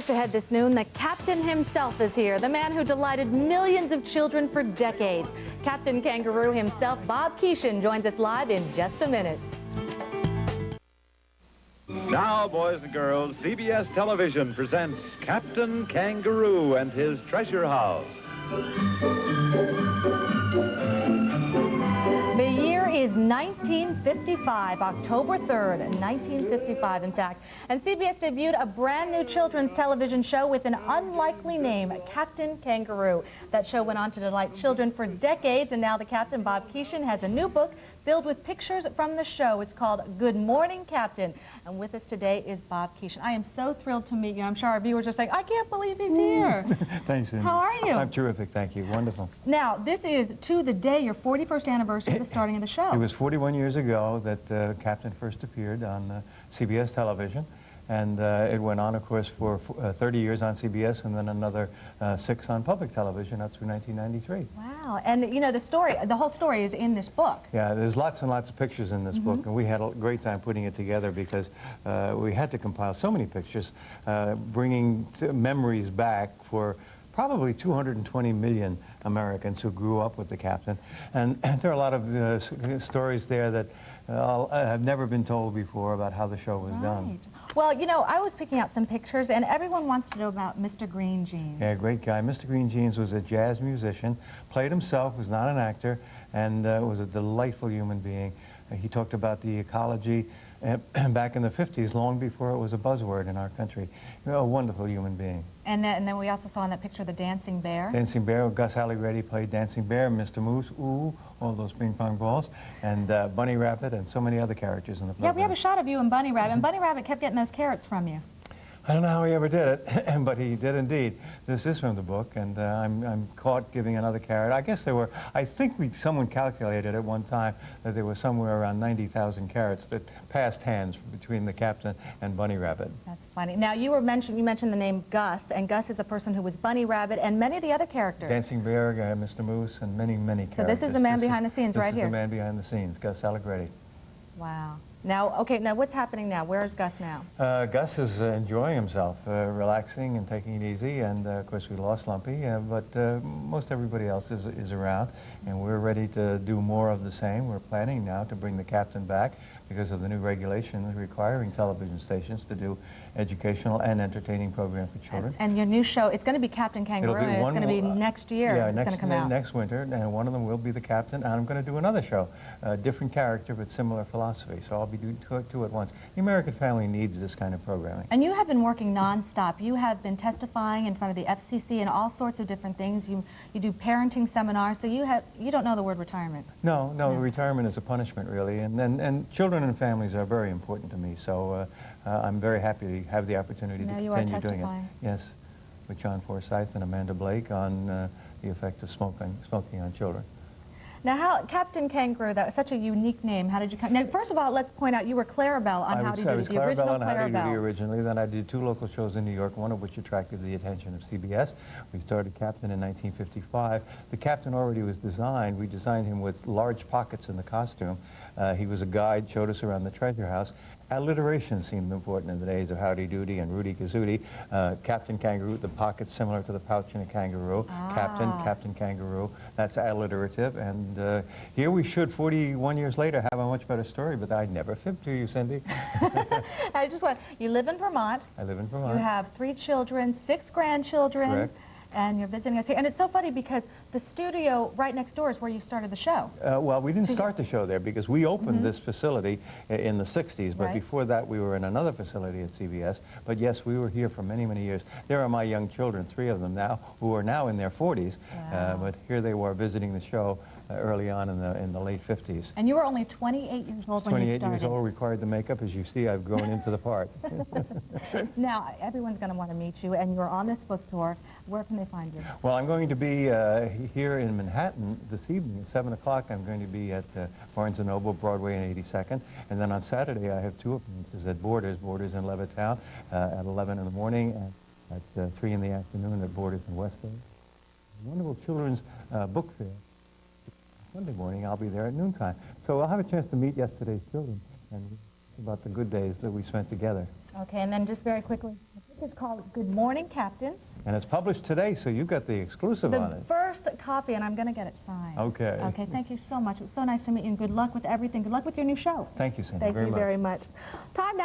Just ahead this noon, the captain himself is here, the man who delighted millions of children for decades. Captain Kangaroo himself, Bob Keeshan, joins us live in just a minute. Now, boys and girls, CBS Television presents Captain Kangaroo and his treasure house. The year is 1955, October 3rd, 1955, in fact. And CBS debuted a brand new children's television show with an unlikely name, Captain Kangaroo. That show went on to delight children for decades, and now the captain, Bob Keeshan, has a new book filled with pictures from the show. It's called Good Morning, Captain. And with us today is Bob Keeshan. I am so thrilled to meet you. I'm sure our viewers are saying, I can't believe he's here. Thanks, Cindy. How are you? I'm terrific, thank you. Wonderful. Now, this is to the day, your 41st anniversary of the starting of the show. It was 41 years ago that Captain first appeared on CBS television. And it went on, of course, for 30 years on CBS and then another 6 on public television up through 1993. Wow. And, you know, the whole story is in this book. Yeah, there's lots and lots of pictures in this book, and we had a great time putting it together because we had to compile so many pictures, bringing memories back for probably 220 million Americans who grew up with the captain. And there are a lot of stories there that have never been told before about how the show was done. Well, you know, I was picking out some pictures, and everyone wants to know about Mr. Green Jeans. Yeah, great guy. Mr. Green Jeans was a jazz musician, played himself, was not an actor, and was a delightful human being. He talked about the ecology back in the 50s, long before it was a buzzword in our country. A wonderful human being. And then we also saw in that picture the Dancing Bear. Dancing Bear. Gus Allegretti played Dancing Bear, Mr. Moose, ooh, all those ping pong balls, and Bunny Rabbit, and so many other characters in the program. Yeah, we have a shot of you and Bunny Rabbit, and Bunny Rabbit kept getting those carrots from you. I don't know how he ever did it, but he did indeed. This is from the book, and I'm caught giving another carrot. I guess there were, I think someone calculated at one time that there were somewhere around 90,000 carrots that passed hands between the captain and Bunny Rabbit. That's funny. Now, you mentioned the name Gus, and Gus is the person who was Bunny Rabbit and many of the other characters. Dancing Bear, Mr. Moose, and many, many characters. So this is the man behind the scenes right here. This is the man behind the scenes, Gus Allegretti. Wow. Now, okay, now what's happening now? Where is Gus now? Gus is enjoying himself, relaxing and taking it easy, and of course we lost Lumpy, but most everybody else is around, and we're ready to do more of the same. We're planning now to bring the captain back because of the new regulations requiring television stations to do educational and entertaining program for children. And your new show, it's going to be Captain Kangaroo, and it's going to be next year. Yeah, it's going to come out. Next winter, and one of them will be the captain, and I'm going to do another show, a different character but similar philosophy, so I'll be doing two at once. The American family needs this kind of programming. And you have been working nonstop. You have been testifying in front of the FCC and all sorts of different things. You do parenting seminars, so you don't know the word retirement. No, retirement is a punishment, really, and children and families are very important to me, so I'm very happy to have the opportunity to continue doing it. Yes, with John Forsythe and Amanda Blake on the effect of smoking on children. Now, Captain Kangaroo, that was such a unique name. How did you come? Now, first of all, let's point out you were Clarabelle on Howdy Doody. I was Clarabelle on Howdy Doody originally. Then I did 2 local shows in New York, one of which attracted the attention of CBS. We started Captain in 1955. The Captain already was designed. We designed him with large pockets in the costume. He was a guide, showed us around the treasure house. Alliteration seemed important in the days of Howdy Doody and Rudy Kazootie. Captain Kangaroo, the pockets similar to the pouch in a kangaroo. Captain Kangaroo. That's alliterative. And here we should, 41 years later, have a much better story, but I never fibbed to you, Cindy. I just want, you live in Vermont. I live in Vermont. You have 3 children, 6 grandchildren. Correct. And you're visiting us here. And it's so funny because the studio right next door is where you started the show. Well, we didn't start the show there because we opened this facility in the 60s, but before that we were in another facility at CBS. But yes, we were here for many, many years. There are my young children, 3 of them now, who are now in their 40s, but here they were visiting the show early on in the late 50s. And you were only 28 years old when you started. 28 years old, required the makeup. As you see, I've grown into the part. Now, everyone's going to want to meet you, and you're on this book tour. Where can they find you? Well, I'm going to be here in Manhattan this evening at 7 o'clock. I'm going to be at Barnes & Noble, Broadway and 82nd. And then on Saturday, I have 2 appearances at Borders in Levittown at 11 in the morning and at 3 in the afternoon at Borders in Westfield. A wonderful children's book fair. Sunday morning, I'll be there at noontime. So I'll have a chance to meet yesterday's children and about the good days that we spent together. Okay, and then just very quickly, it's called Good Morning, Captain. And it's published today, so you got the exclusive on it. The first copy, and I'm going to get it signed. Okay. Okay, thank you so much. It was so nice to meet you, and good luck with everything. Good luck with your new show. Thank you, Cindy, Thank you much. very much. Time now.